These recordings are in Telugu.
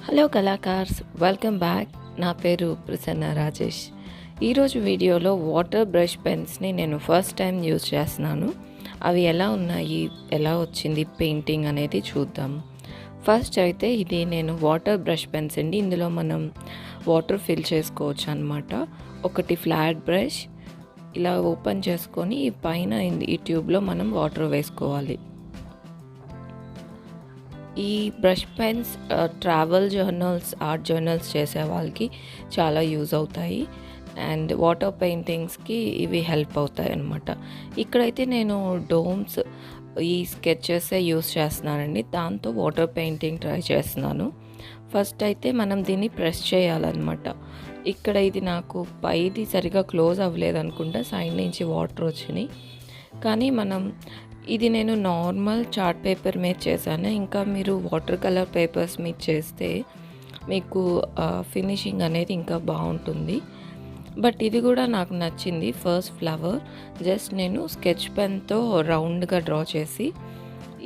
Hello కళాకార్స్, welcome back. నా పేరు ప్రసన్న రాజేష్. ఈరోజు వీడియోలో వాటర్ బ్రష్ పెన్స్ని నేను ఫస్ట్ టైం యూజ్ చేస్తున్నాను. అవి ఎలా ఉన్నాయి, ఎలా వచ్చింది పెయింటింగ్ అనేది చూద్దాం. ఫస్ట్ అయితే ఇది నేను వాటర్ బ్రష్ పెన్స్ అండి. ఇందులో మనం వాటర్ ఫిల్ చేసుకోవచ్చు అనమాట. ఒకటి ఫ్లాట్ బ్రష్ ఇలా ఓపెన్ చేసుకొని పైన ఈ ట్యూబ్లో మనం వాటర్ వేసుకోవాలి. ఈ brush pens travel journals, art journals చేసే వాళ్ళకి చాలా యూజ్ అవుతాయి. అండ్ వాటర్ పెయింటింగ్స్కి ఇవి హెల్ప్ అవుతాయి అన్నమాట. ఇక్కడైతే నేను డోమ్స్, ఈ స్కెచెసే యూజ్ చేస్తున్నానండి. దాంతో వాటర్ పెయింటింగ్ ట్రై చేస్తున్నాను. ఫస్ట్ అయితే మనం దీన్ని ప్రెస్ చేయాలన్నమాట. ఇక్కడ ఇది నాకు పైది సరిగా క్లోజ్ అవ్వలేదు అనుకుంటా, సైడ్ నుంచి వాటర్ వచ్చినాయి. కానీ ఇది నేను నార్మల్ చార్ట్ పేపర్ మీద చేశాను. ఇంకా మీరు వాటర్ కలర్ పేపర్స్ మీద చేస్తే మీకు ఫినిషింగ్ అనేది ఇంకా బాగుంటుంది. బట్ ఇది కూడా నాకు నచ్చింది. ఫస్ట్ ఫ్లవర్ జస్ట్ నేను స్కెచ్ పెన్తో రౌండ్గా డ్రా చేసి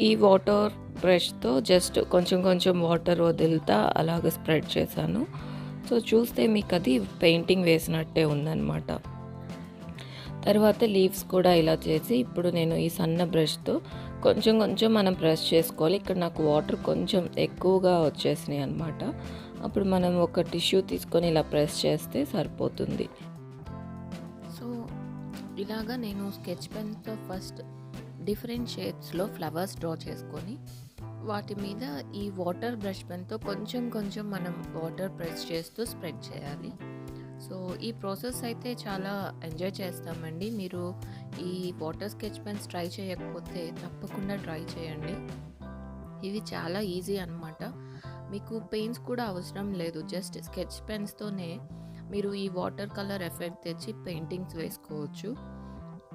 ఈ వాటర్ బ్రష్తో జస్ట్ కొంచెం కొంచెం వాటర్ వదులుతా అలాగ స్ప్రెడ్ చేశాను. సో చూస్తే మీకు అది పెయింటింగ్ వేసినట్టే ఉందన్నమాట. తర్వాత లీవ్స్ కూడా ఇలా చేసి ఇప్పుడు నేను ఈ సన్న బ్రష్తో కొంచెం కొంచెం మనం ప్రెస్ చేసుకోవాలి. ఇక్కడ నాకు వాటర్ కొంచెం ఎక్కువగా వచ్చేసినాయి అనమాట. అప్పుడు మనం ఒక టిష్యూ తీసుకొని ఇలా ప్రెస్ చేస్తే సరిపోతుంది. సో ఇలాగా నేను స్కెచ్ పెన్తో ఫస్ట్ డిఫరెంట్ షేప్స్లో ఫ్లవర్స్ డ్రా చేసుకొని వాటి మీద ఈ వాటర్ బ్రష్ పెన్తో కొంచెం కొంచెం మనం వాటర్ ప్రెస్ చేస్తూ స్ప్రెడ్ చేయాలి. సో ఈ ప్రాసెస్ అయితే చాలా ఎంజాయ్ చేస్తామండి. మీరు ఈ వాటర్ స్కెచ్ పెన్స్ ట్రై చేయకపోతే తప్పకుండా ట్రై చేయండి. ఇవి చాలా ఈజీ అన్నమాట. మీకు పెయింట్స్ కూడా అవసరం లేదు. జస్ట్ స్కెచ్ పెన్స్తోనే మీరు ఈ వాటర్ కలర్ ఎఫెక్ట్ తెచ్చి పెయింటింగ్స్ వేసుకోవచ్చు.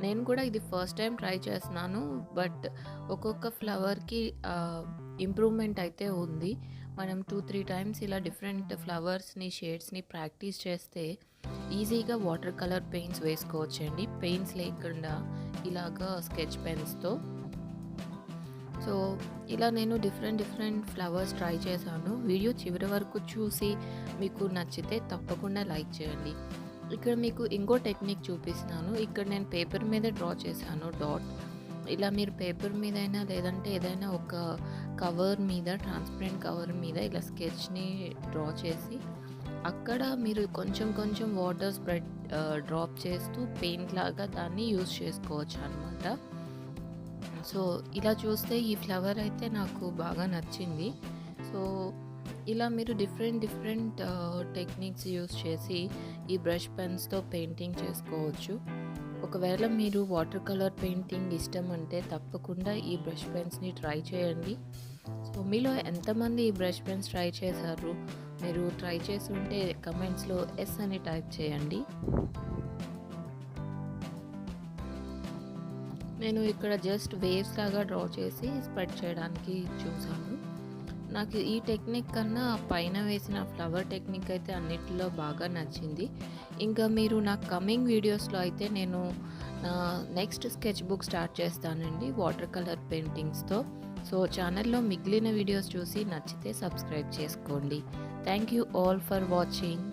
నేను కూడా ఇది ఫస్ట్ టైం ట్రై చేస్తున్నాను. బట్ ఒక్కొక్క ఫ్లవర్కి ఇంప్రూవ్మెంట్ అయితే ఉంది. మనం 2-3 టైమ్స్ ఇలా డిఫరెంట్ ఫ్లవర్స్ని, షేడ్స్ని ప్రాక్టీస్ చేస్తే ఈజీగా వాటర్ కలర్ పెయింట్స్ వేసుకోవచ్చండి, పెయింట్స్ లేకుండా ఇలాగా స్కెచ్ పెన్స్తో. సో ఇలా నేను డిఫరెంట్ ఫ్లవర్స్ ట్రై చేశాను. వీడియో చివరి వరకు చూసి మీకు నచ్చితే తప్పకుండా లైక్ చేయండి. ఇక్కడ మీకు ఇంకో టెక్నిక్ చూపిస్తున్నాను. ఇక్కడ నేను పేపర్ మీద డ్రా చేశాను డాట్. ఇలా మీరు పేపర్ మీద అయినా లేదంటే ఏదైనా ఒక కవర్ మీద, ట్రాన్స్పరెంట్ కవర్ మీద ఇలా స్కెచ్ని డ్రా చేసి అక్కడ మీరు కొంచెం కొంచెం వాటర్ స్ప్రెడ్ డ్రాప్ చేస్తూ పెయింట్ లాగా దాన్ని యూజ్ చేసుకోవచ్చు అనమాట. సో ఇలా చూస్తే ఈ ఫ్లవర్ అయితే నాకు బాగా నచ్చింది. సో ఇలా మీరు డిఫరెంట్ టెక్నిక్స్ యూజ్ చేసి ఈ బ్రష్ పెన్స్తో పెయింటింగ్ చేసుకోవచ్చు. ఒకవేళ మీరు వాటర్ కలర్ పెయింటింగ్ ఇష్టం అంటే తప్పకుండా ఈ బ్రష్ పెన్స్ని ట్రై చేయండి. సో మీలో ఎంతమంది ఈ బ్రష్ పెన్స్ ట్రై చేశారు? మీరు ట్రై చేసి ఉంటే కమెంట్స్లో ఎస్ అని టైప్ చేయండి. నేను ఇక్కడ జస్ట్ వేవ్స్ లాగా డ్రా చేసి స్ప్రెడ్ చేయడానికి చూసాను. నాకు ఈ టెక్నిక్ కన్నా పైన వేసిన ఫ్లవర్ టెక్నిక్ అయితే అన్నిటిలో బాగా నచ్చింది. ఇంకా మీరు నా కమింగ్ వీడియోస్లో అయితే నేను నెక్స్ట్ స్కెచ్ బుక్ స్టార్ట్ చేస్తానండి వాటర్ కలర్ పెయింటింగ్స్తో. సో ఛానల్లో మిగిలిన వీడియోస్ చూసి నచ్చితే సబ్స్క్రైబ్ చేసుకోండి. Thank you all for watching.